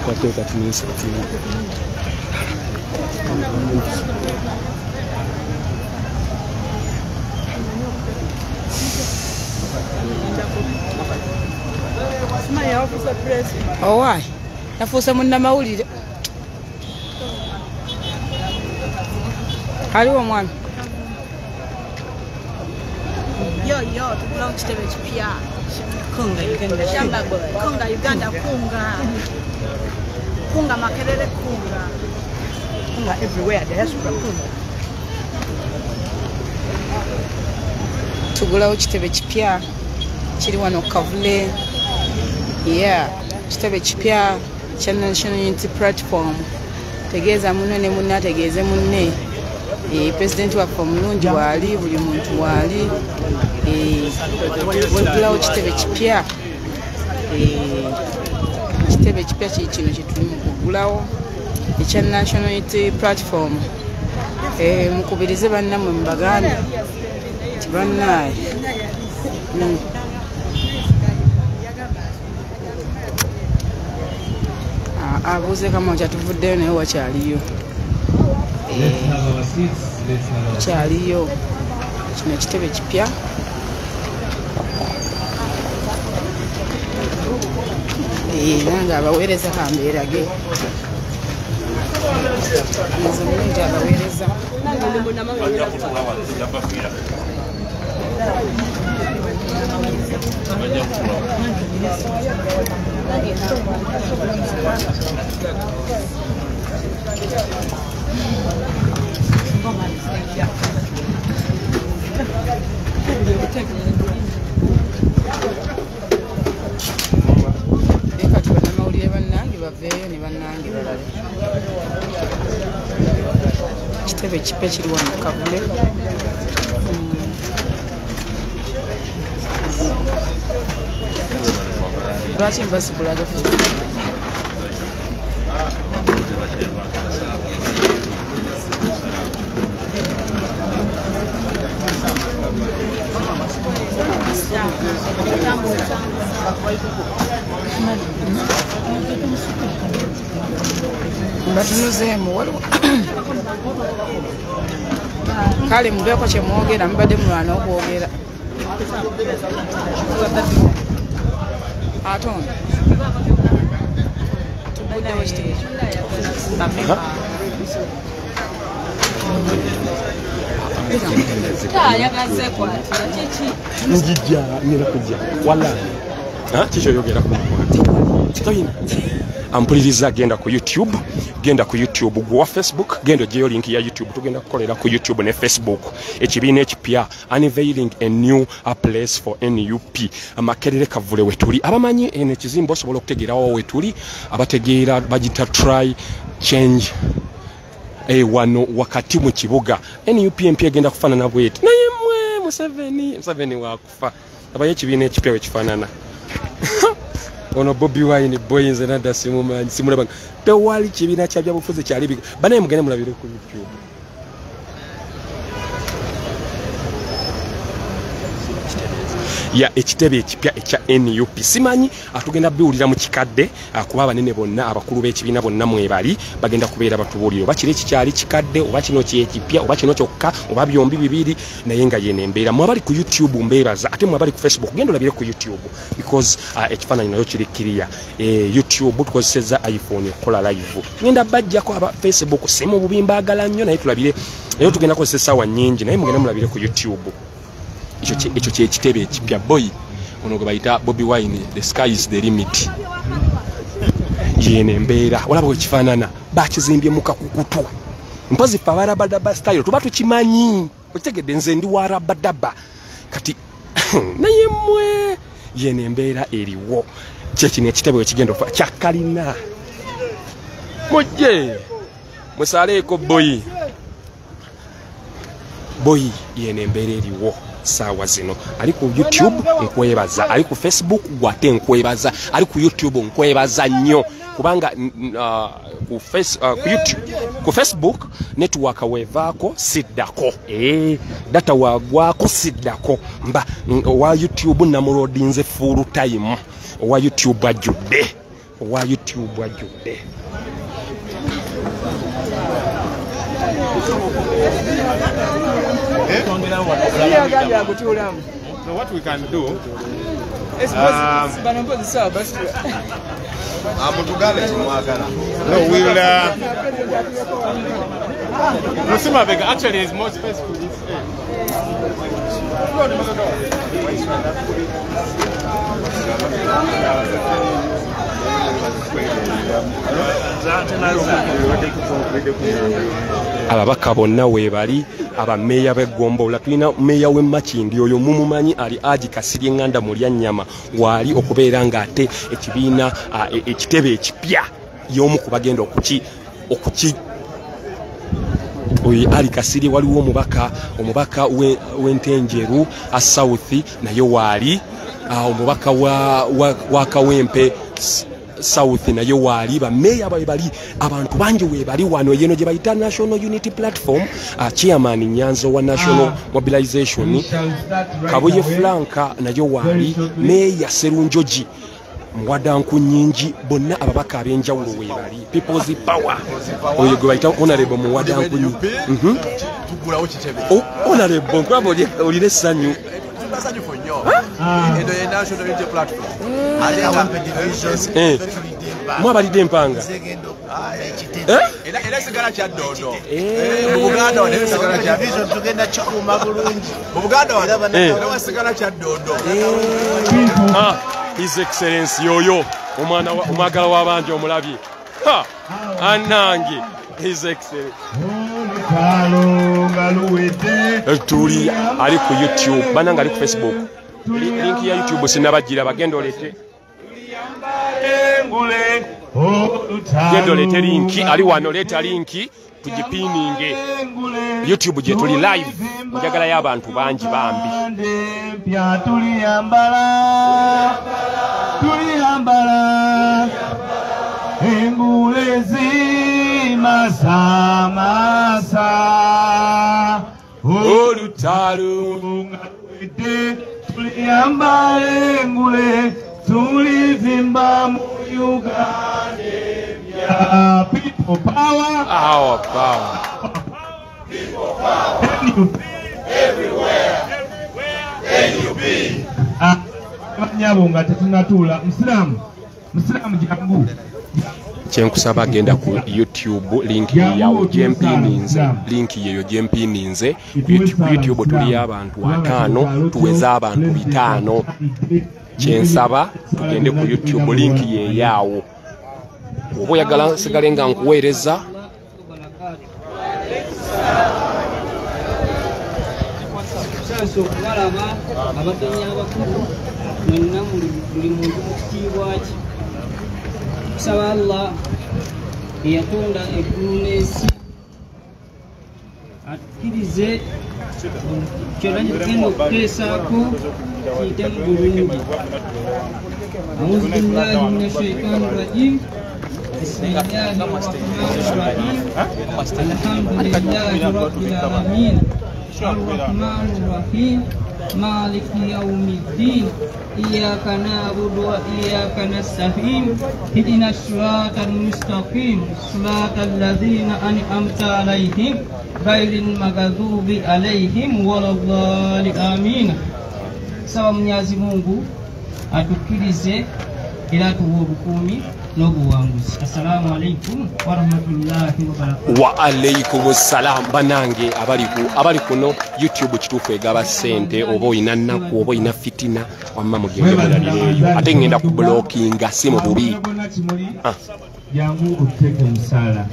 Ukateka tinisa tina. Oh, why? Na fusa munna mawulire. Haliwo mwana. Yo, tukula ekitebe ekipya. Kunga Uganda kunga Makerere kunga everywhere diaspora kunga. Tugulawo ekitebe ekipya kiri wano Kavule. Yeah, ekitebe ekipya kya National Unity Platform. Tegeeza muno ne munna ategeeze munne. President waffe omulungi waali, buli muntu waali. Tugulawo ekitebe ekipya. Ekitebe ekipya kino kye tuli mu kugulawo ekya National Unity Platform. Mukubirize bannammwe mubagambe nti bannaaye abuuze kama kyatuvuddeyo naye wakyaliyo. Kyaliyo kino ekitebe kipya. Nange abaweereza kambeerage nze mulungi abaweereza. Kati bannamawulire bannange baveeyo ne bannange balale. Ekitebe ekipya kiri wano Kavule. Lwaki mbasigulaga mbatunuzeemu waliwo kale mubeeko kye mwogera mubadde mulwana okwogera ate ono tuguddewo ekitebe njijja nyina kujja wala kikyoyogera ku kitoyina ampuliriza genda ku YouTube gwa Facebook genda gyeyo link ya YouTube tugenda kukolera ku YouTube ne Facebook ekibiina ekipya unveiling a new place for NUP Makerere Kavule wetuli abamanyi ene kizimbo osobola okutegeerawo wetuli abategeera bagita try change wano wakati mu kibuga NUP empya egenda kufaanana bweti naye mwe Museveni wakufa abaye ekibiina ekipya wekifaanana ono Bobi Wine boys nada simumanyi simulabanga tewali kibiina kya byabufuzi kyali banaye mugende mulabire ku YouTube. Ya ekitebe ekipya ekya NUP simanyi atugenda biwulira mu kikadde kuba abanene bonna abakulu b'ekibiina bonna mwebali bagenda kubeera batubuulire oba kiri ekikyali kikadde oba kino kyekipya oba kino kyokka oba byombi bibiri naye nga yene embeera mwabali ku YouTube mbeebaza ate mwabali ku Facebook genda olabire ku YouTube because ekifaananyi nayo kiri kiriya YouTube tukozeseza iPhone okukola live ngenda bajjako aba Facebook simu bubimbaagala nnyo naye tulabire naye tugenda kozesa essaawa nnyingi naye mugenda mulabire ku YouTube. Ekyo kyekitebe ekipya boy ono gwe bayita Bobi Wine the sky is the limit yene embeera walaba wekifaanana bakizimbye mu kakukutu mpozi fa barabadaba style tuba tukimanyi okitegedde nze ndi warabadaba kati naye mmwe yene embeera eriwo kyekino ekitebe wekigenda ofa kyakalina mujje musaleeko boy yene embeera eriwo sawa zino ali ku YouTube nkwebaza ali ku Facebook gwate nkwebaza ali ku YouTube nkwebaza nnyo kubanga ku Facebook network wevaako siddako data wagwako siddako mba wa YouTube namulodinze full time wa YouTube ajudde owa YouTube ajjudde. So what we can do, no, we'll Nusimabega actually is more space for this ababaka bonna weebali abameeya b'eggombolola tulina meeya w'e Makindi oyo mumumanyi ali agikasirye nganda mu Lyannyama waali okubeera ng'ate ekibiina ekitebe ekipya y'omu ku bagenda okuki oyo ali kasirye. Waliwo omubaka w'Entenjeru South nayo waali omubaka wa Kawempe South nayo waali bameeya bali abantu bangi weebali wano yeno gye bayita National Unity Platform. Chairman Nyanzo wa National Mobilization Kabuye Franka nayo waali, meeya Serunjoji Mwadanku Nyingi, bonna ababaka ab'enjawulo weebali. People's Power oyo gwe bayita Honorable Mwadanku Nyingi. Honorable nkwaba olina essanyu. National Unity Platform. Mwabalidde empanga. Era sigala kya Dodo. Mu Buganda wano sigala kya vision tugenda kikuuma bulungi. Mu Buganda wano sigala kya Dodo. His Excellency yoyo omwagala w'abangi omulabye. Anange His Excellency. Tuli ali ku YouTube, bananga ali ku Facebook. Link ya YouTube sinabagira bagenda olete. Genda olete linki ali wano, leta linki tugipininge. YouTube gye tuli live njagala y'abantu bangi bambi. Tuliyambala engulezi masa olutalo tuliyambala engule tulivimba mu Uganda. People power, our power. People power. Everywhere. NUP. Nyabonga tetunatula Musiramu jangu. Kyenkusaba genda ku YouTube linki yawo gyempininze, linki yeyo gyempininze. YouTube tuli abantu 5 tuweza abantu 5. Kyensaba tugende ku YouTube linki ye yawo. Obo yagala sigale nga nkuweereza. Kusaba Allah yatonda eggulu n'ensi akkirize kyonna tugenda okuteesaako kiyitemu bulungi. A'uuzu billahi mina shaitani rajim. Bismillahi rahmani rahim. Alhamdulillahi rabbil alamin. Ar-rahmani rahim. Maliki yaumiddin. Iyyaka na'budu wa iyyaka nasta'in. Ihdinas siratal mustaqim. Siratal ladzina an'amta 'alaihim ghairil maghdubi 'alaihim waladdallin. Amin. Sawa Mwenyezi Mungu atukirize era tuwe obukuumi n'obuwanguzi. Assalamu alaikum wa rahmatullahi wa barakatuh. Wa alaikum salam banange abali kuno YouTube kituufu egaba sente oba oyina nnaku oba oyina fitina wamma mugende mulalireeyo ate ngenda ku blockinga si mu bubi. Jangu uteke musala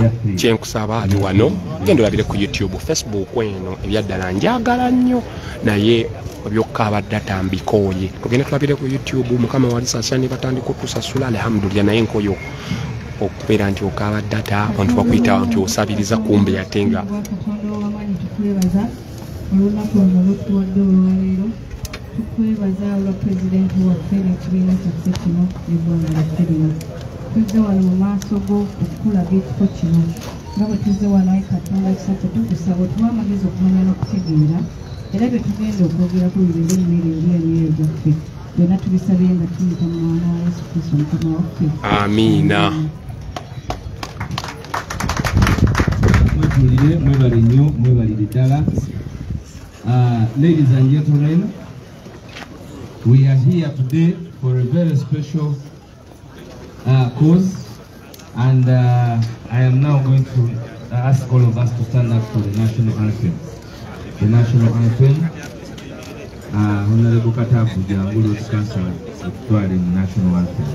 yaffe. Kyenkusaba ali wano genda olabire ku YouTube, Facebook eno ebyaddala njagala nnyo naye byokka abadde atambikooye. Tugenda tulabire ku YouTube mukama wali sasani batandika okusasula alhamdulillah naye nkoyo okubeera nti okaaba data abantu bakuyita nti osabiriza kumbe ate nga tukwebaza olwa pulezidenti waffe n'ekibiina kyaffe kino eggwanga lyaffe lino. Tuzze wano mu maaso go okukulaga ekifo kino nga bwe tuzze wano ayi Katonda ekisatu tugusaba otuwa amagezi okumanya n'okutegeera era bye tugenda okwogerako bibeere emmere eri emyoyo gyaffe. byonna tubisabye nga tuyita mu mwana wa Yesu Kristo Mukama waffe. Amiina. Mwebale nnyo, mwebalire ddala. Ladies and gentlemen, we are here today for a very special cause, and I am now going to ask all of us to stand up for the national anthem. The national anthem, Honorable Katafu Jangulu Council of the national anthem.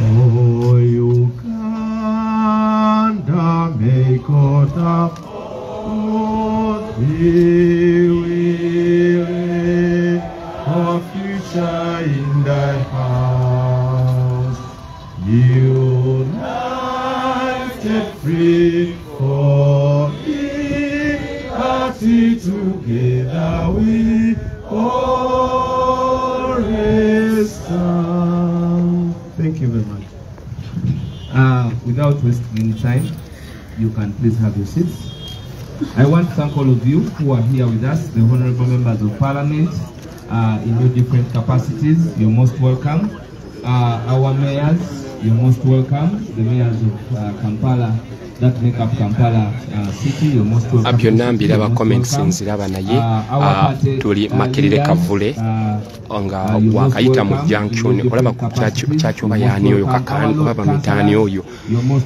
Oh, Uganda, make order, oh, weary of future in thy house, united, free, for liberty, together we always stand. Thank you very much. Without wasting any time, you can please have your seats. I want to thank all of you who are here with us, the honorable members of parliament, in your different capacities. You're most welcome. Our mayors, you're most welcome. The mayors of Kampala, that make up Kampala city, you're most welcome. Byonna mbiraba comments nziraba naye tuli Makerere Kavule nga wakayita mu junction olaba ku kyakyo bayani oyo kakani baba mitani oyo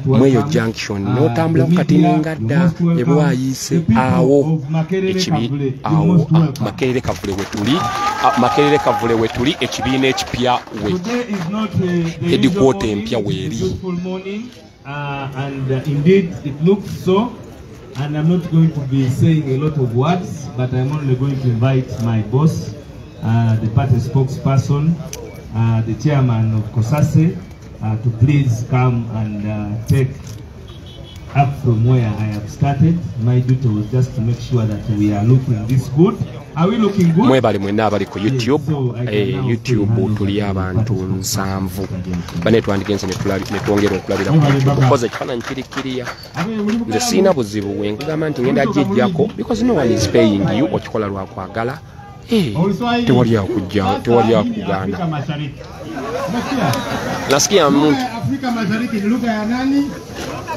mweyo junction n'otambula kati n'engadda ebwayise awo ekibi awo Makerere Kavule we tuli ekibiina ekipya we headquarter empya weeri. And indeed it looks so, and I'm not going to be saying a lot of words, but I'm only going to invite my boss, the party spokesperson, the chairman of COSASE, to please come and take up from where I have started. My duty was just to make sure that we are looking this good. Are we looking good? Mwebali mwenna abali ku YouTube, YouTube tuli abantu 7 bane twandigenze ne twongera okulabira ku koze kifaananyi kirikiriya nze siina buzibu wenkugamba nti ngenda ajjejjako because no one is paying you okikola lwa kwagala tewali akugaana. Nasikia mtu Afrika Mashariki ni lugha ya nani?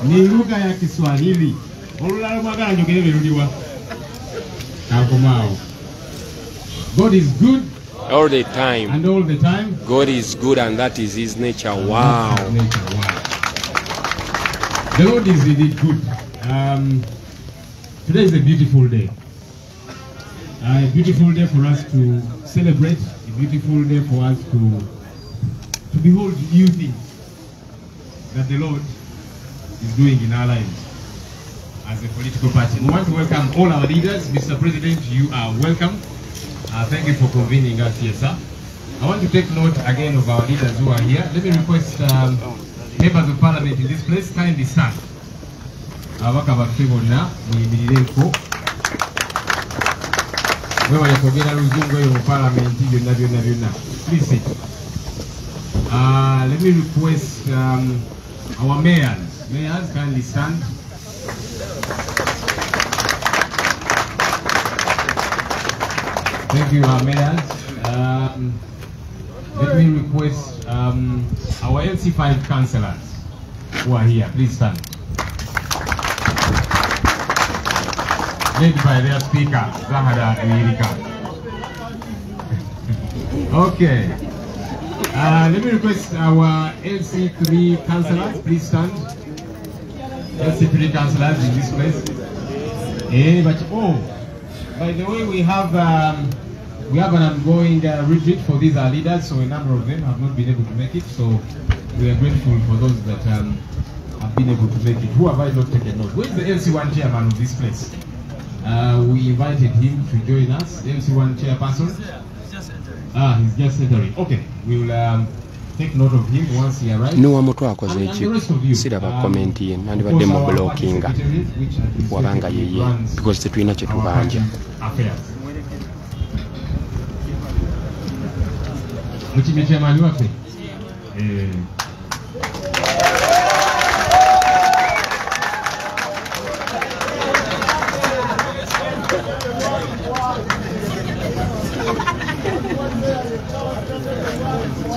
Ni lugha ya Kiswahili. Olulala mwagala njogere beruliwa akomao. God is good all the time. And all the time. God is good, and that is His nature. Wow. The Lord is indeed good. Today is a beautiful day. A beautiful day for us to celebrate. A beautiful day for us to behold new things that the Lord is doing in our lives as a political party. We want to welcome all our leaders. Mr. President, you are welcome. Thank you for convening us here, sir. I want to take note again of our leaders who are here. Let me request members of parliament in this place kindly stand. Please sit. Let me request our mayors. Mayors, kindly stand. Thank you, our mayors. Let me request our LC5 councillors who are here. Please stand. Led by their speaker, Zahara America. Okay. Let me request our LC3 councillors. Please stand. LC3 councillors in this place. By the way, we have an ongoing retreat for these leaders, so a number of them have not been able to make it. So we are grateful for those that have been able to make it. Who have I not taken note? Where is the LC1 chairman of this place? We invited him to join us. The LC1 chairperson. He's just entering. Okay, we will take note of him once he arrives. No one more siraba comment ye nandibadde mu blockinga wabanga yeye because tetulina kye tubanja. Mukimye chairman waffe.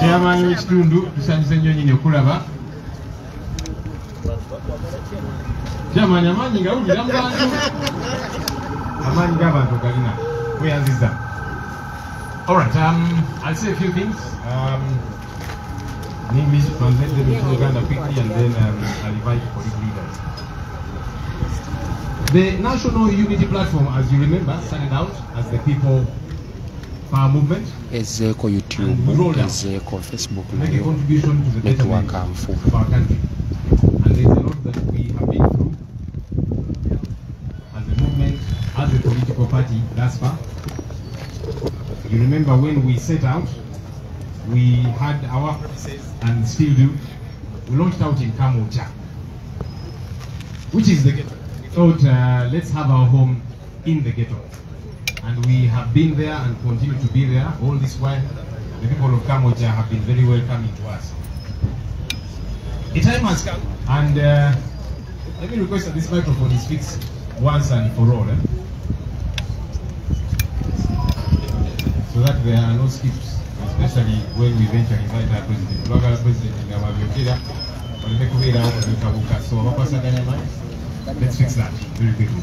Chairman w'ekitundu tusanyuse nnyo nnyini okulaba. Chairman amaanyi nga wulira mu bantu. Amaanyi g'abantu galina. Weyanziza. All right, I'll say a few things. In English, translate them into Uganda quickly, and then I'll invite political leaders. The National Unity Platform, as you remember, started out as the People Power Movement. Ezeeko YouTube, ezeeko Facebook, make a contribution to the betterment of our country. And there's a lot that we have been through as a movement, as a political party thus far. You remember when we set out, we had our offices and still do. We launched out in Kamocha, which is the ghetto. We thought, let's have our home in the ghetto. And we have been there and continue to be there. All this while, the people of Kamocha have been very welcoming to us. The time has come, and let me request that this microphone is fixed once and for all. So that there are no skips, especially when we eventually invite our president. Local president in our Vyokeda, so let's fix that very quickly.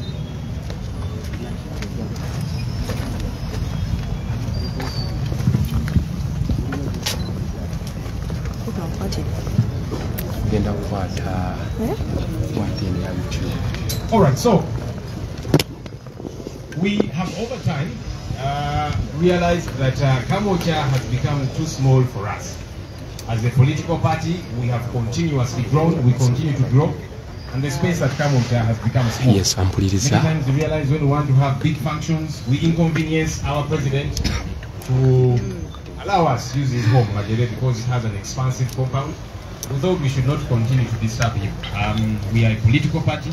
All right, so we have over time realized that Kamocha has become too small for us. As a political party, we have continuously grown, we continue to grow, and the space at Kamocha has become small. Yes, I'm pretty Many times we realize when we want to have big functions, we inconvenience our president to allow us to use his home, because it has an expansive compound. We thought we should not continue to disturb him. We are a political party,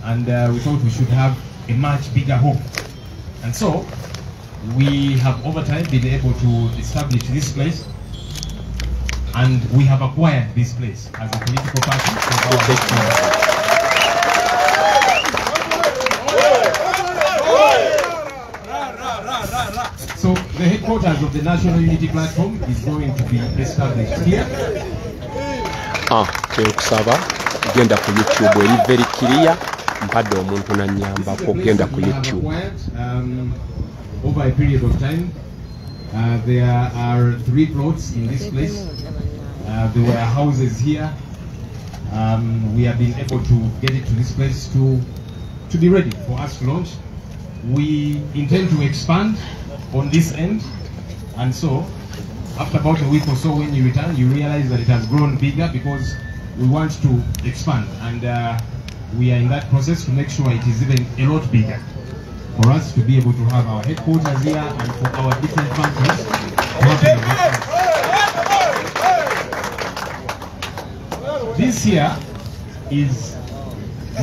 and we thought we should have a much bigger home. And so, we have over time been able to establish this place, and we have acquired this place as a political party. So the headquarters of the National Unity Platform is going to be established here. Kusaba genda ku YouTube eri very clear mpadde omuntu nanyambako genda ku YouTube. Over a period of time, there are 3 plots in this place. There were houses here. We have been able to get it to this place to be ready for us to launch. We intend to expand on this end, and so after about a week or so, when you return, you realize that it has grown bigger because we want to expand, and we are in that process to make sure it is even a lot bigger for us to be able to have our headquarters here and for our different functions. This here is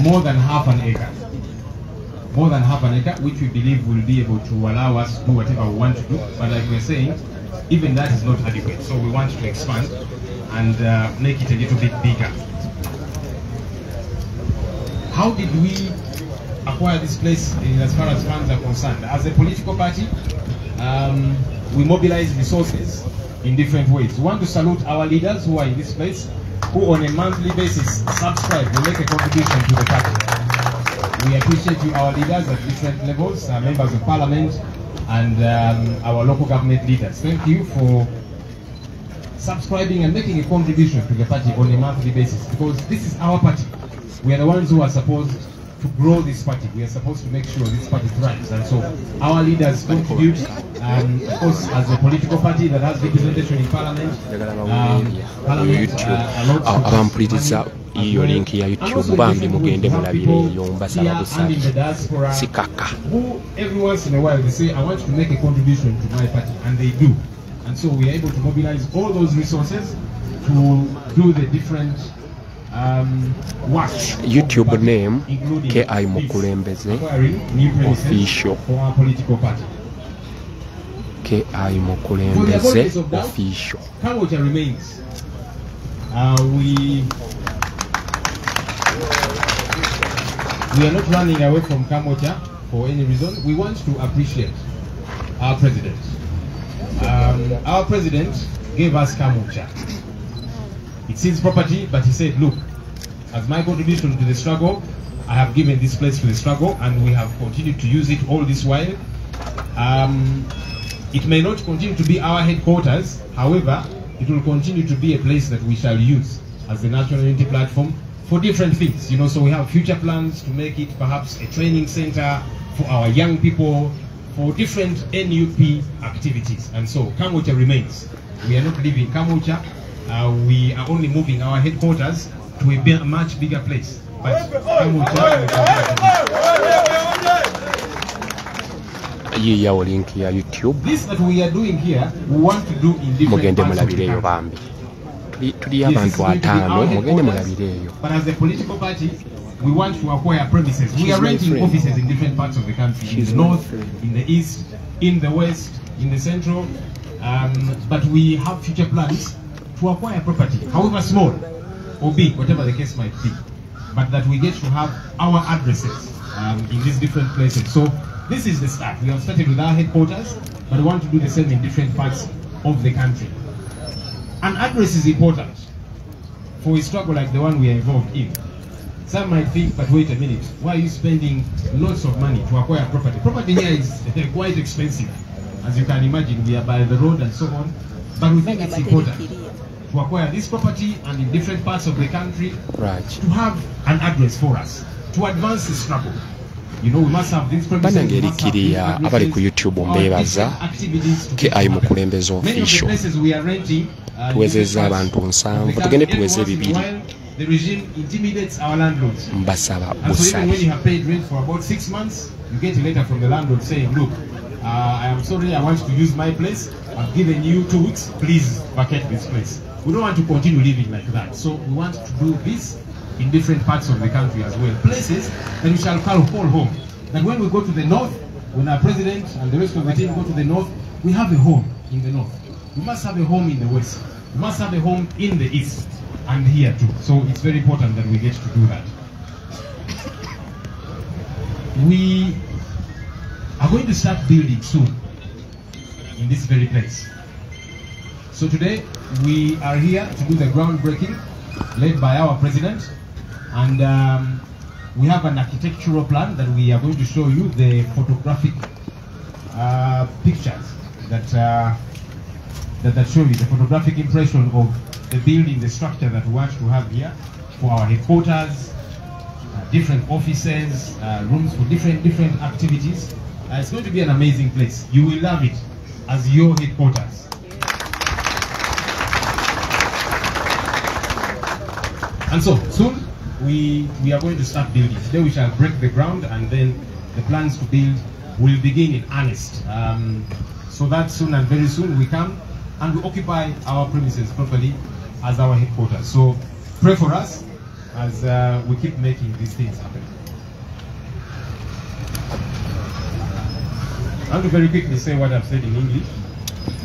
more than half an acre. More than half an acre, which we believe will be able to allow us to do whatever we want to do. But like we're saying, even that is not adequate. So we want to expand and make it a little bit bigger. How did we acquire this place as far as funds are concerned? As a political party, we mobilize resources in different ways. We want to salute our leaders who are in this place, who on a monthly basis subscribe, they make a contribution to the party. We appreciate you, our leaders at different levels, members of parliament, and our local government leaders. Thank you for subscribing and making a contribution to the party on a monthly basis, because this is our party. We are the ones who are supposed to grow this party. We are supposed to make sure this party thrives, and so our leaders contribute. Of course, as a political party that has representation in parliament, iyo link ya YouTube bambi mugende mulabire eyo mbasaba busabi sikaka. Every once in a while they say, I want to make a contribution to my party, and they do. And so we are able to mobilize all those resources to do the different works. YouTube name KI Mukulembeze official. For our political party. KI Mukulembeze official. Kamocha remains. We are not running away from Kamocha for any reason. We want to appreciate our president. Our president gave us Kamucha. It's his property, but he said, look, as my contribution to the struggle, I have given this place to the struggle, and we have continued to use it all this while. It may not continue to be our headquarters, however, it will continue to be a place that we shall use as the National Unity Platform for different things. You know, so we have future plans to make it perhaps a training center for our young people, for different NUP activities. And so Kamucha remains. We are not leaving Kamucha. We are only moving our headquarters to a much bigger place. But link ya YouTube. This that we are doing here, we want to do in different parts of the country. But as a political party, we want to acquire premises. We are renting offices in different parts of the country, in the north, in the east, in the west, in the central. But we have future plans to acquire property, however small or big, whatever the case might be. But that we get to have our addresses in these different places. So this is the start. We have started with our headquarters, but we want to do the same in different parts of the country. An address is important for a struggle like the one we are involved in. Some might think, but wait a minute, why are you spending lots of money to acquire property? Property here is quite expensive. As you can imagine, we are by the road and so on. But we think it's important to acquire this property and in different parts of the country, to have an address for us, to advance the struggle. You know, we must have these premises, abali ku YouTube mbebaza ke ayi mukulembeze official tuwezezza abantu 7 tugende tuweze 2 the regime intimidates our landlords. Mbasaba And so even when you have paid rent for about 6 months, you get a letter from the landlord saying, look, I am sorry, I want to use my place. I've given you 2 weeks, please vacate this place. We don't want to continue living like that. So we want to do this in different parts of the country as well. Places that we shall call home. That when we go to the north, when our president and the rest of the team go to the north, we have a home in the north. We must have a home in the west. We must have a home in the east and here too. So it's very important that we get to do that. We are going to start building soon in this very place. So today we are here to do the groundbreaking led by our president, and we have an architectural plan that we are going to show you, the photographic pictures that show you the photographic impression of the building, the structure that we want to have here for our headquarters, different offices, rooms for different activities. It's going to be an amazing place. You will love it as your headquarters. And so soon we are going to start building. Today we shall break the ground, and then the plans to build will begin in earnest. So that soon and very soon we come and we occupy our premises properly as our headquarters. So pray for us as we keep making these things happen. I want to very quickly say what I've said in English,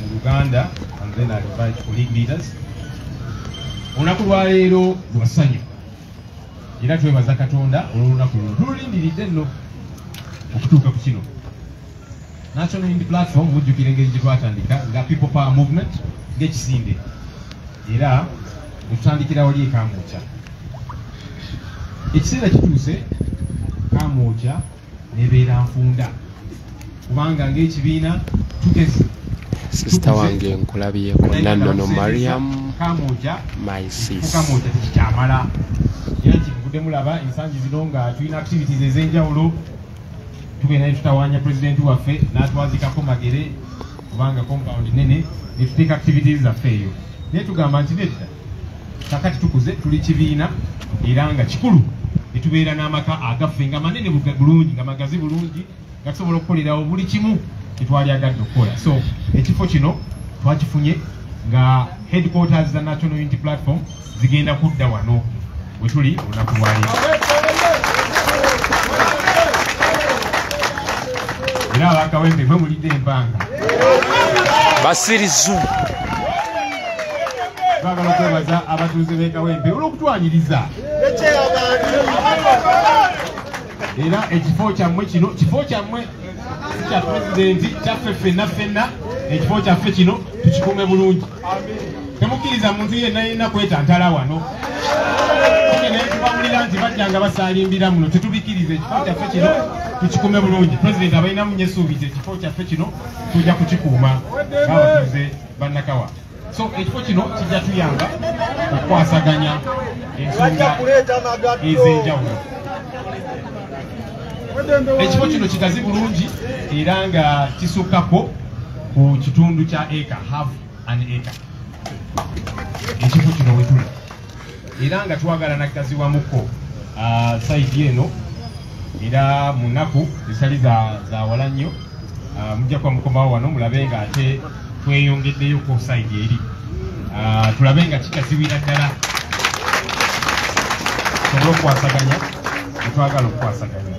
in Uganda, and then I invite colleague leaders. Olunaku lwa leero lwa ssanyu era twebaza Katonda olw'olunaku luno tululindiridde nno okutuuka ku kino. National Unity Platform mujjukira engeri gye twatandika nga People Power Movement ng'ekisinde, era ne tutandikira wali e Kamwokya. Ekiseera kituuse Kamwokya n'ebeera nfunda, kubanga ng'ekibiina tugeze. Sister wange nkulabyeko Nannono Mariam my sis. Kamwokya tekikyamala era kivudde mulaba ensangi zino nga tulina activities ez'enjawulo. Tugenda ne tutawaanya pulezidenti waffe n'atwazikako Magere kubanga compound nene, ne tuteeka activities zaffe eyo. Naye tugamba nti nedda kakati tukuze, tuli kibiina era nga kikulu ne tubeera n'amaka agaffe nga manene bulungi, nga magazi bulungi, nga tusobola okukolerawo buli kimu kitwali agadde okukola. So ekifo kino twakifunye nga headquarters za National Unity Platform zigenda kudda wano we tuli olunaku lwa leero. Era abakawempe mwe mulidde empanga basirizu. Twagala okwebaza abatuuze b'e Kawempe olw'okutwanyiriza. Era ekifo kyammwe kino, kifo kyammwe kya pulezidenti kyaffe ffenna ffenna, ekifo kyaffe kino tukikume bulungi. Temukkiriza muntu yenna yenna kwetantala wano. Naye tubawulira nti bajjanga basaalimbira muno, tetubikiriza ekifo kyaffe kino tukikume bulungi. Pulezidenti abalinamu nnyo essuubi nti ekifo kyaffe kino tujja kukikuuma ng'abatuuze bannakawa. So ekifo kino kijja tuyamba okukwasaganya ensonga ez'enjawulo. Ekifo kino kigazi bulungi era nga kisukkako ku kitundu kya eka, half an acre. Ekifo kino wetuli era nga twagala naggaziwamuko sayidi eno era mu nnaku ezitali za wala nnyo mujja kuba mukomawo wano mulabe nga ate tweyongeddeyo ku sayidi eri tulabe nga kikaziwira ddala tusobole okukwasaganya netwagala okukwasaganya.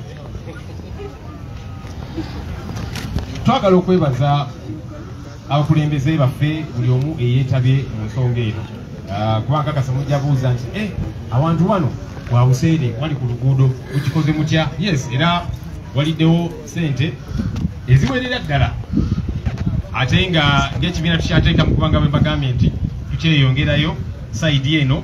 Twagala okwebaza abakulembeze baffe buli omu eyeetabye mu nsonga eno kubanga kakasa mujja buuza nti awantu wano wabuseere wali ku luguudo ukikoze mutya. Yes, era waliddewo ssente eziwerera ddala ate nga ng'ekibiina tukyateeka mu kubanga bwe mbagambye nti tukyeyongerayo sayidi eno.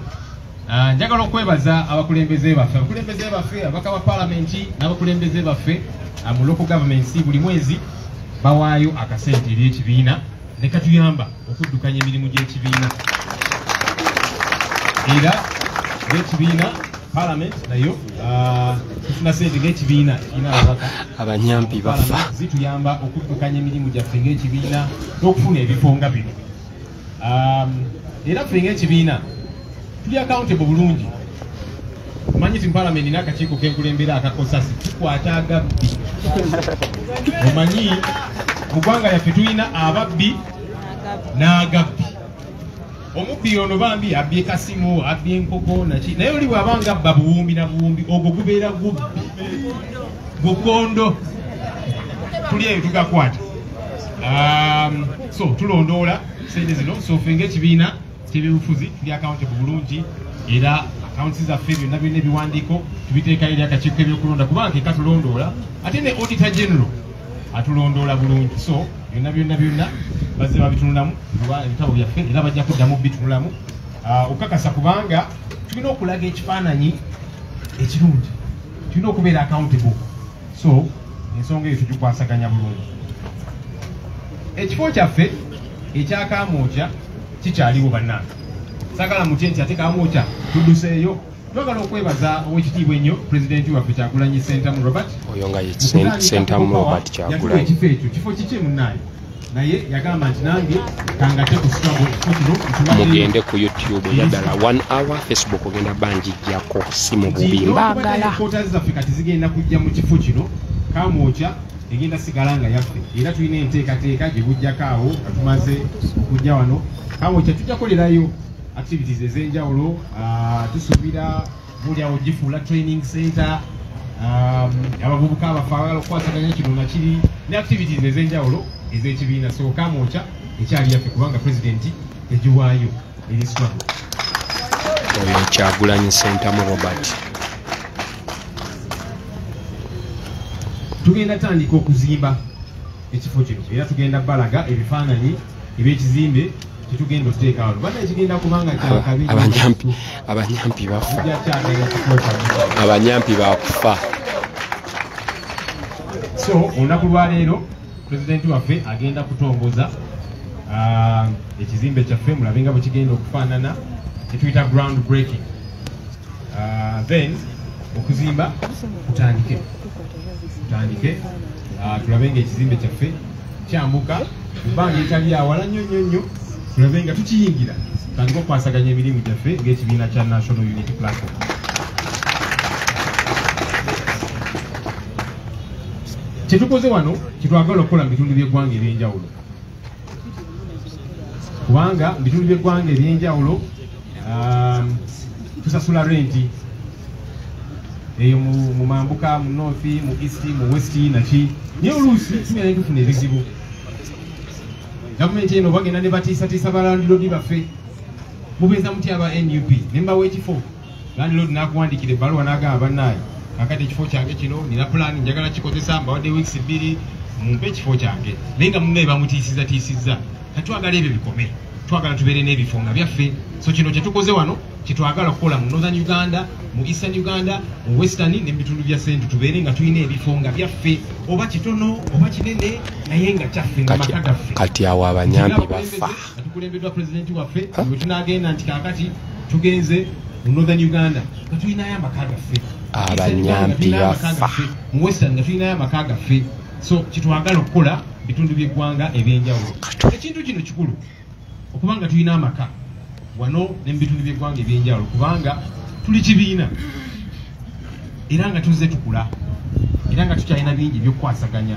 Njagala okwebaza abakulembeze baffe abaka ba paalamenti n'abakulembeze baffe mu local governments buli mwezi bawaayo akasente eri ekibiina ne katuyamba okuddukanya emirimu gy'ekibiina. Era ng'ekibiina Parliament nayo tufuna ssente ng'ekibiina kirina ababaka abanyampi bafa zituyamba okuddukanya emirimu gyaffe ng'ekibiina n'okufuna ebifo nga bino. Era ffe ng'ekibiina tuli accountable bulungi. Omanyi nti Parliament nina akakiiko k'enkulembera akakosasi tukwata agabbi. Omanyi mu ggwanga lyaffe tulina ababbi n'agabbi. Omubbi ono bambi abbye kasimu, abbye enkoko naki, naye oli bw'abanga abba buwumbi na buwumbi ogwo gubeera gubbi gukondo tuli eyo tugakwata. So tulondoola sente zino, so ffe ng'ekibiina ky'ebyobufuzi tuli accountable bulungi era accounts zaffe byonna ebiwandiiko tubiteekayo eri akakiiko k'ebyokulonda kubanga katulondoola ate ne auditor general atulondoola bulungi. So byonna bazze babitunulamu ebitabo byaffe era bajja kuddamu bitunulamu okukakasa kubanga tulina okulaga ekifaananyi ekirungi, tulina okubeera accountable. So ensonga eyo tugikwasaganya bulungi. Ekifo kyaffe ekya Kamwokya kikyaliwo bannange, saagala mutye nti ate Kamwokya tudduseeyo. Twagala okwebaza ow'ekitiibwa ennyo pulezidenti waffe Kyagulanyi Ssentamu Robert. Oyo nga ye Ssentamu Robert Kyagulanyi. Ekifo ekyo kifo kiki munnaye naye yagamba nti nange kangate ku struggle mugende ku YouTube yaddala 1 hour Facebook ogenda banjijjako si mu bubi mbagala. Kota zaffe kati zigenda kujja mu kifo kino Kamwokya egenda sigala nga yaffe era tulina enteekateeka gye bujjako awo nga tumaze kujja wano Kamwokya tujja kolerayo activities ez'enjawulo. Tusuubira buli awo gifuula training center, abavubuka abaffe abagala okukwasaganya kino nga kiri ne activities ez'enjawulo ez'ekibiina. So Kamwokya ekyali yaffe kubanga pulezidenti yagiwaayo eri struggle. Oyo Kyagulanyi Ssentamu Robert. Tugenda tandika okuzimba ekifo kino era tugenda balaga ebifaananyi eby'ekizimbe kitugenda okuteeka wano. Bana ekigenda kubanga kyakabi abanyampi bafa, abanyampi bakufa. So olunaku lwaleero pulezidenti waffe agenda kutongoza ekizimbe kyaffe mulabe nga bwe kigenda okufaanana kyetuyita ground breaking. Then okuzimba kutandike tulabe nga ekizimbe kyaffe kyambuka kubanga etali awala nnyo tulabe nga tukiyingira tutandika okukwasaganya emirimu gyaffe ng'ekibiina kya National Unity Platform. Kyetukoze wano kitwagala okukola mu bitundu by'eggwanga eby'enjawulo kubanga mu bitundu by'eggwanga eby'enjawulo tusasula renti eyo mu mambuka, mu north, mu east, mu west naki, naye oluusi tubeera tufuna ebizibu. Gavumenti eno bagenda ne batiisatiisa balandiroodi baffe. Mubeeza muti aba NUP ne mbawa ekifo, landiroodi n'akuwandiikira ebbaluwa n'agamba bannaaye kakati ekifo kyange kino nina pulaani njagala kikozesa, mbawadde wiiki 2 mumpe ekifo kyange, naye nga munnaye bamutiisizza katwagala ebyo bikome twagala tubeere n'ebifo nga byaffe so kino kyetukoze wano kyetwagala okukola mu Northern Uganda mu Eastern Uganda mu Western ne bitundu bya Centre tubeere nga tulina ebifo nga byaffe oba kitono oba kinene naye nga kyaffe nga maka gaffe kati awo abanyambi bafa tukulembeddwa pulezidenti waffe bwe tunagenda nti kakati tugenze mu Northern Uganda nga tulinayo amaka gaffe abanyambi bafa mu Western nga tulinayo amaka gaffe so kitwagala okukola bitundu by'eggwanga ebyenjawulo ekintu kino kikulu okubanga tulina amaka wano ne mu bitundu by'eggwanga ebyenjawulo kubanga tuli kibiina era nga tuzze tukula era nga tukyalina bingi by'okukwasaganya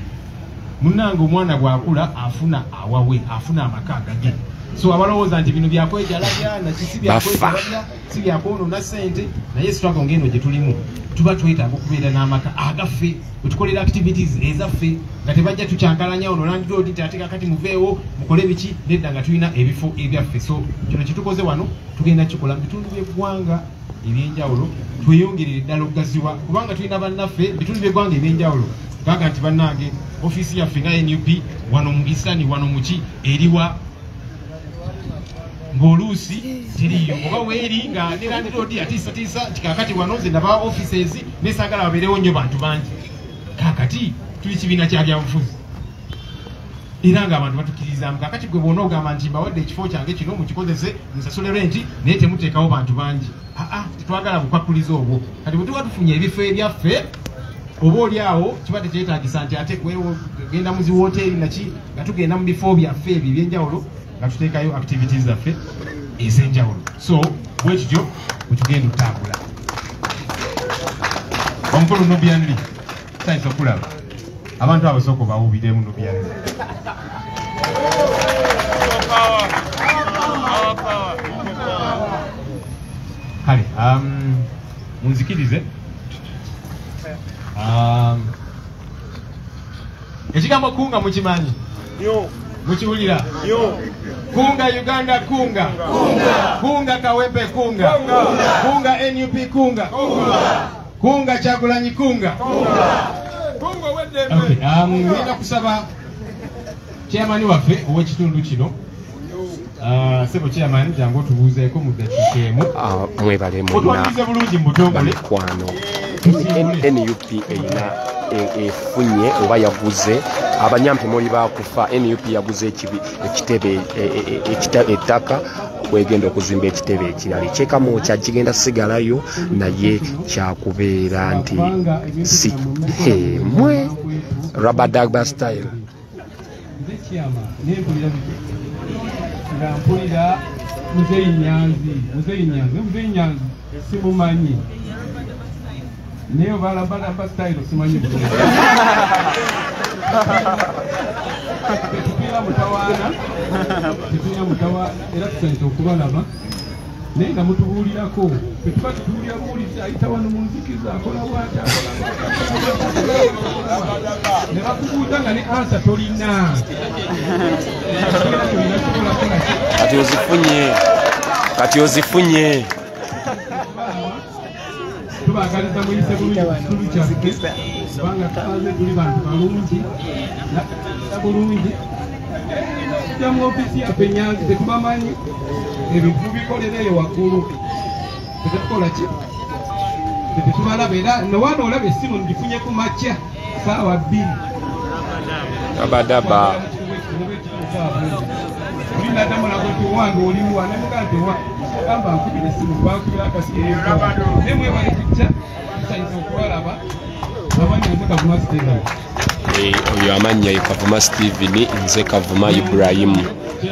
munnange omwana bw'akula afuna awawe afuna amaka gage so abalowooza nti bino byakwejalabya nakisi byakwejalabya si byakwonoona ssente naye sitwago ng'eno gye tulimu tuba twetaaga okubeera n'amaka agaffe wetukolera activities ezaffe nga tebajja tukyankalanya ono Land Road nti ate kakati muveewo mukole biki nedda nga tulina ebifo ebyaffe so kino kyetukoze wano tugenda kikola mu bitundu by'eggwanga ebyenjawulo tweyongerere ddala okugaziwa kubanga tulina bannaffe bitundu by'eggwanga ebyenjawulo gaga nti bannange ofiisi yaffe nga NUP wano mu Eastern wano muki eriwa ng'oluusi teriyo oba weeri nga ne Land Road atiisatiisa nti kakati wano nze ndaba offices nesaagala babeerewo nnyo bantu bangi kakati tuli kibiina kya byabufuzi era ng'abantu batukkiririzaamu kakati gwe bwona ogamba nti mbawadde ekifo kyange kino mukikozese musasule renti naye temuteekawo bantu bangi tetwagala bukwakkuliza obwo kati bwe tuba tufunye ebifo ebyaffe oba oli awo kiba tekyetaagisa nti ate genda mu ziwoteeri naki nga tugenda mu bifo byaffe ebyo ebyenjawulo nga tuteekayo activities zaffe ez'enjawulo so bwe kityo bwe tugenda okutambula omukulu Nubianli sayinza okulaba abantu abasooka bawubiremu Nubianli kale munzikirize ekigambo kunga mukimanyi mukiwulira kunga Uganda kunga kunga Kawempe kunga kunga NUP kunga kunga Kyagulanyi kunga ngenda kusaba chairman waffe ow'ekitundu kino sebo chairman jangu otubuuzeeko mu ddakiika emu mwebale otwanirize bulungi mu butongole kwano NUP eyina efunye oba yaguze abanyampi muli bakufa NUP yaguze ekitebe ettaka wegenda okuzimba ekitebe ekirala ekyekamu kyakigenda sigalayo naye kyakubeera nti si mwe rabadagba style nga mpulira Muzeyi Nyanzi simumanyi naye obalamba style simanyi bulungi tetupiira mutawaana era tusanyusa okubalaba naye nga mutubuulirako tetuba tutubuulira ayita wano mu nzikiza akola bwata ne bakubuuza nga ne ansa tolina kati ozifunye tubagaliza muyise bulungi kyaffe kubanga tumaze tuli bantu balungi bulungi tujja mu ofiisi yaffe Nyanzi tetubamanyi ebintu bikolera eyo waggulu tetukola ki tetubalaba era newano olaba essimu ngifunye ku makya saawa 2 abadaba ulinadamulagoti wange oliwa nemugantewa gamba nkubira essimu bankubira akasimu nemwe bali kujja tusanyusa okubalaba amanyanze Kavuma Steven oyo amanya ye Kavuma Steven nze Kavuma Ibrahim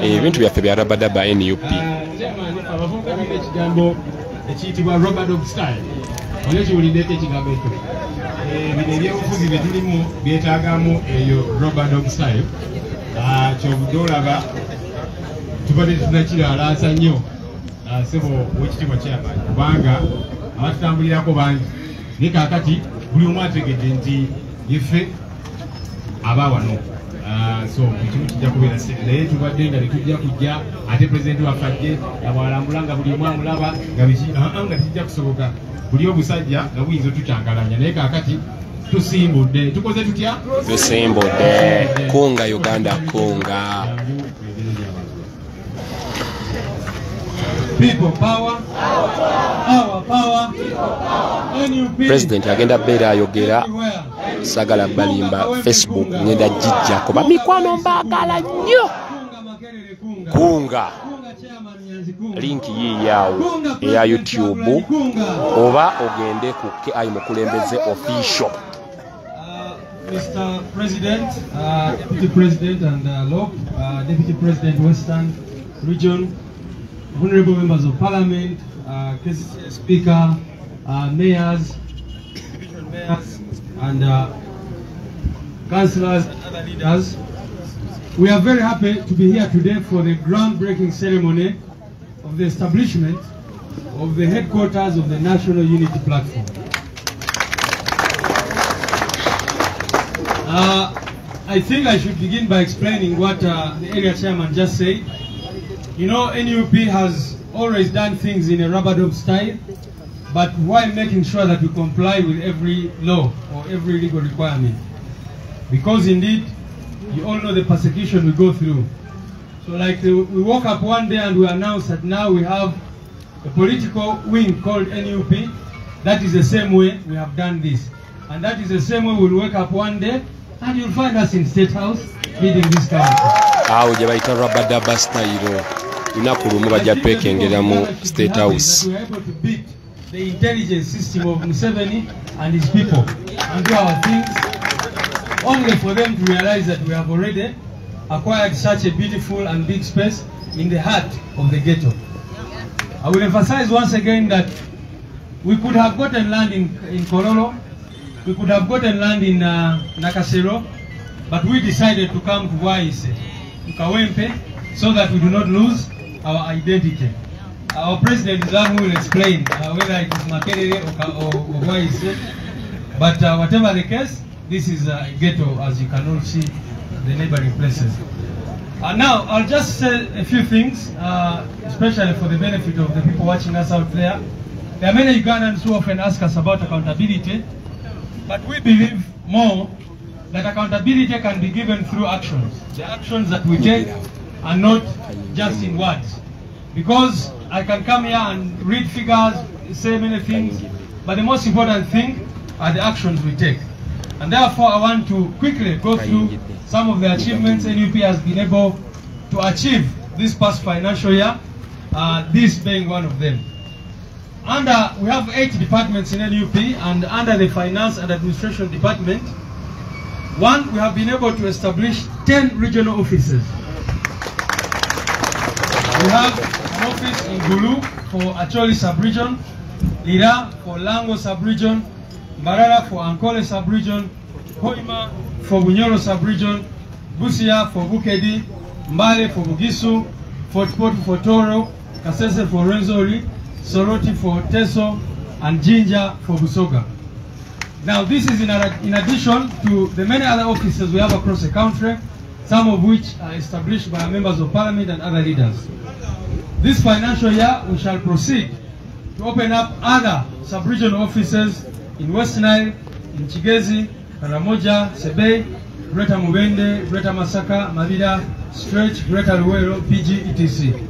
ebintu byaffe bya rabadaba NUP abavubuka bina ekigambo ekiyitibwa Rubber Dog Style oyo kiwulideko ekigambo ekyo bino ebyobufuzi bye tulimu byetaagamu eyo Rubber Dog Style kyovudde olaba tubadde tunakiralaasa nnyo sebo wekitiibwa chairman kubanga abatutambulirako bangi naye kaakati buli omu ategedde nti yeffe aba wano so ekimu kijja kubeera naye tubadde nga tetujja kujja ate pulezidenti waffe ajje abwalambula nga buli omu amulaba nga biki nga tijja kusoboka buli obusajja nga buyinza otukyankalanya naye kaakati tusimbudde tukoze tutya tusimbudde kunga Uganda kunga People power. Our power. NUP. President agenda beera ayogera sagala balimba Facebook ngenda jijja kuba mikwano mbagala nnyo. Kunga link yiyawo eya YouTube oba ogende ku KI Mukulembeze official. Mr. President, Deputy President and Deputy President Western Region, honorable members of Parliament, Speaker, mayors, division mayors, and councillors and other leaders. We are very happy to be here today for the groundbreaking ceremony of the establishment of the headquarters of the National Unity Platform. I think I should begin by explaining what the area chairman just said. You know, NUP has always done things in a rubber-dub style, but while making sure that we comply with every law or every legal requirement. Because indeed, you all know the persecution we go through. So like we woke up one day and we announced that now we have a political wing called NUP. That is the same way we have done this. And that is the same way we'll wake up one day and you'll find us in State House leading this country. Awo je bayita rubber style. Inakulumu bajja twekengera mu State House. We are able to beat the intelligence system of Museveni and his people and do our things, only for them to realize that we have already acquired such a beautiful and big space in the heart of the ghetto. I will emphasize once again that we could have gotten land in Kololo, we could have gotten land in Nakasero, but we decided to come to Waise, to Kawempe, so that we do not lose our identity. Our president is one who will explain whether it is Makerere or Waise, but whatever the case, this is a ghetto, as you can all see the neighboring places. Now, I'll just say a few things, especially for the benefit of the people watching us out there. There are many Ugandans who often ask us about accountability, but we believe more that accountability can be given through actions. The actions that we take are not just in words. Because I can come here and read figures, say many things, but the most important thing are the actions we take. And therefore, I want to quickly go through some of the achievements NUP has been able to achieve this past financial year, this being one of them. We have 8 departments in NUP, and under the Finance and Administration Department, we have been able to establish 10 regional offices. We have an office in Gulu for Acholi sub-region, Lira for Lango sub-region, Barara for Ankole sub-region, Hoima for Bunyoro sub-region, Busia for Bukedi, Mbale for Bugisu, Fort Portu for Toro, Kasese for Renzori, Soroti for Teso, and Jinja for Busoga. Now this is in addition to the many other offices we have across the country, some of which are established by members of parliament and other leaders. This financial year we shall proceed to open up other sub-regional offices in West Nile, in Chigezi, Karamoja, Sebe, Greater Mubende, Greater Masaka, Mabida, Stretch, Greater Luwero, PG, etc.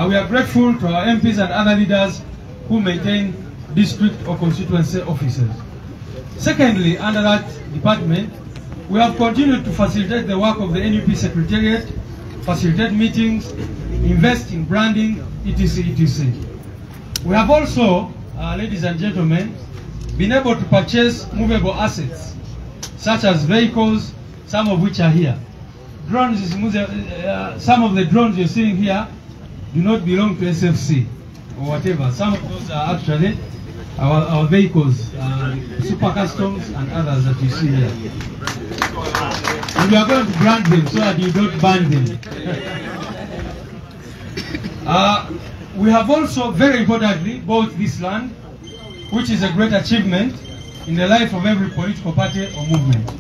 We are grateful to our MPs and other leaders who maintain district or constituency offices. Secondly, under that department, we have continued to facilitate the work of the NUP Secretariat, facilitate meetings, invest in branding, etc. etc. We have also, ladies and gentlemen, been able to purchase movable assets, such as vehicles, some of which are here. Drones, some of the drones you're seeing here do not belong to SFC or whatever. Some of those are actually our vehicles, super customs and others that you see here. And we are going to brand them so that you don't ban them. We have also, very importantly, bought this land, which is a great achievement in the life of every political party or movement.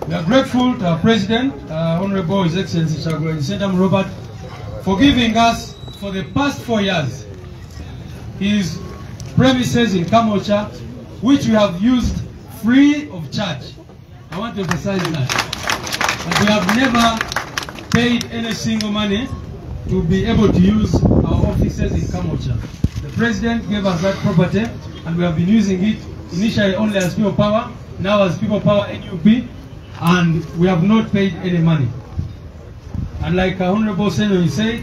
We are grateful to our President, Honorable His Excellency Chagulanyi Robert, for giving us, for the past 4 years, his premises in Kamocha, which we have used free of charge. I want to emphasize that. But we have never paid any single money to be able to use our offices in Kamocha. The president gave us that property and we have been using it initially only as people power, now as people power NUP, and we have not paid any money. And like Honorable Senyo said,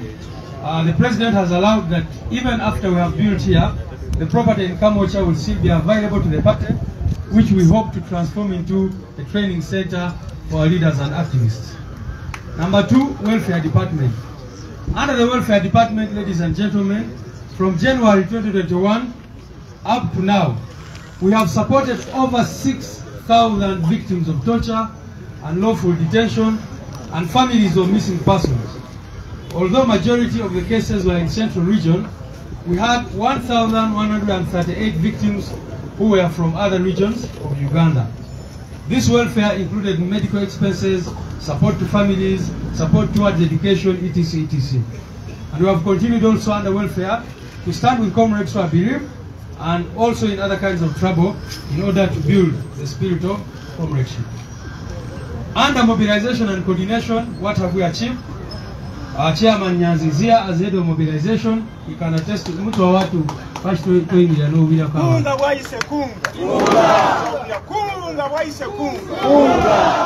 the president has allowed that even after we have built here, the property in Kamocha will still be available to the party, which we hope to transform into a training center for our leaders and activists. Number 2, welfare department. Under the welfare department, ladies and gentlemen, from January 2021 up to now, we have supported over 6,000 victims of torture, unlawful detention, and families of missing persons. Although majority of the cases were in Central Region, we had 1,138 victims who were from other regions of Uganda. This welfare included medical expenses, support to families, support towards education, etc., etc. And we have continued also under welfare to stand with comrades who are bereaved and also in other kinds of trouble in order to build the spirit of comradeship. Under mobilization and coordination, what have we achieved? Our chairman Nyanzi is here as head of mobilization. He can attest to mtu wa watu first to India no bila kama. Kunga waise kunga. Kunga. Kunga waise kunga. Kunga.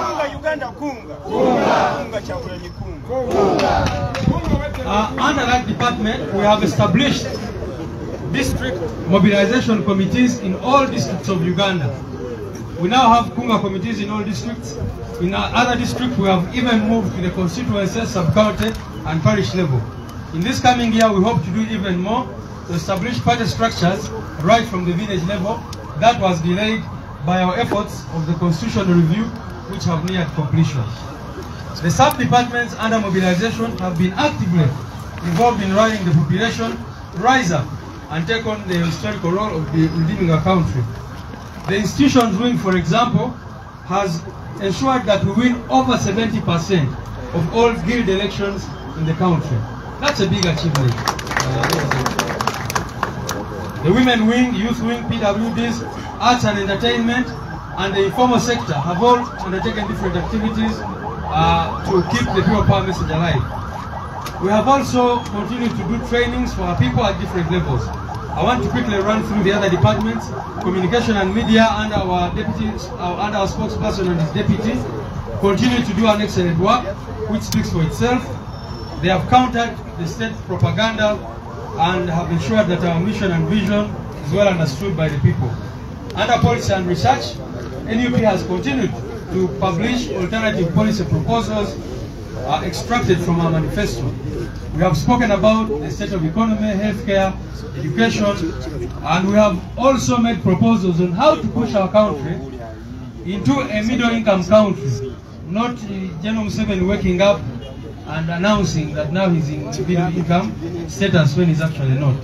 Kunga Uganda kunga. Kunga. Kunga chakula ni kunga. Under that department, we have established district mobilization committees in all districts of Uganda. We now have Kunga committees in all districts. In other districts, we have even moved to the constituency, sub-county, and parish level. In this coming year, we hope to do even more to establish party structures right from the village level. That was delayed by our efforts of the constitutional review, which have neared completion. The sub-departments under mobilization have been actively involved in rallying the population to rise up and take on the historical role of redeeming our country. The institutions wing, for example, has ensured that we win over 70% of all guild elections in the country. That's a big achievement. The women wing, youth wing, PWDs, arts and entertainment, and the informal sector have all undertaken different activities to keep the people power message alive. We have also continued to do trainings for our people at different levels. I want to quickly run through the other departments. Communication and media under our deputy, under our spokesperson and his deputy, continue to do an excellent work, which speaks for itself. They have countered the state propaganda and have ensured that our mission and vision is well understood by the people. Under policy and research, NUP has continued to publish alternative policy proposals extracted from our manifesto. We have spoken about the state of economy, healthcare, education, and we have also made proposals on how to push our country into a middle-income country, not General Museveni waking up and announcing that now he's in middle-income status when he's actually not.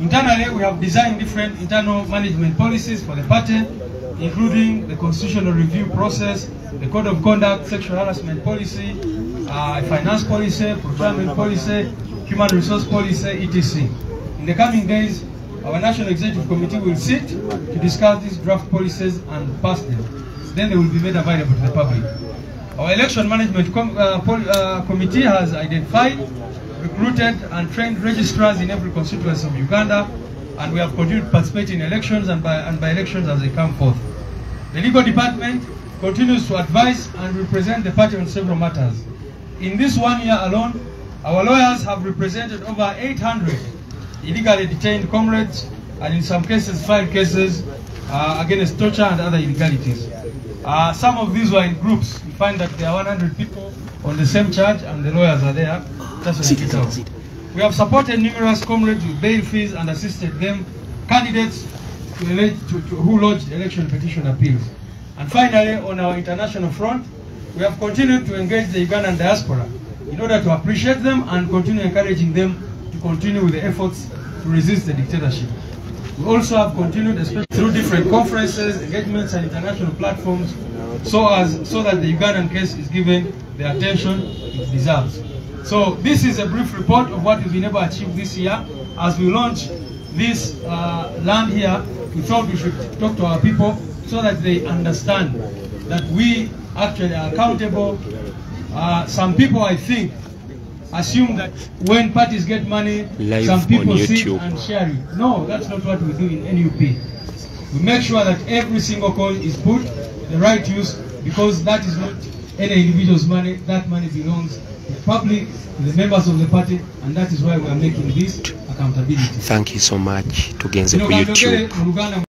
Internally, we have designed different internal management policies for the party, including the constitutional review process, the code of conduct, sexual harassment policy, finance policy, procurement policy, human resource policy, etc. In the coming days, our National Executive Committee will sit to discuss these draft policies and pass them. Then they will be made available to the public. Our Election Management Committee has identified, recruited and trained registrars in every constituency of Uganda, and we have continued to participate in elections and by elections as they come forth. The Legal Department continues to advise and represent the party on several matters. In this 1 year alone, our lawyers have represented over 800 illegally detained comrades, and in some cases, 5 cases against torture and other illegalities. Some of these were in groups. You find that there are 100 people on the same charge, and the lawyers are there. That's what it is. We have supported numerous comrades with bail fees and assisted them, candidates who lodged election petition appeals. And finally, on our international front, we have continued to engage the Ugandan diaspora in order to appreciate them and continue encouraging them to continue with the efforts to resist the dictatorship. We also have continued, especially through different conferences, engagements, and international platforms, so that the Ugandan case is given the attention it deserves. So this is a brief report of what we've been able to achieve this year. As we launch this land here, we thought we should talk to our people so that they understand that we actually are accountable. Some people, I think, assume that when parties get money, Live some people on sit YouTube. and share it. No, that's not what we do in NUP. We make sure that every single coin is put the right use, because that is not any individual's money. That money belongs to the public, to the members of the party, and that is why we are making this accountability. Thank you so much. Tugenze ku YouTube.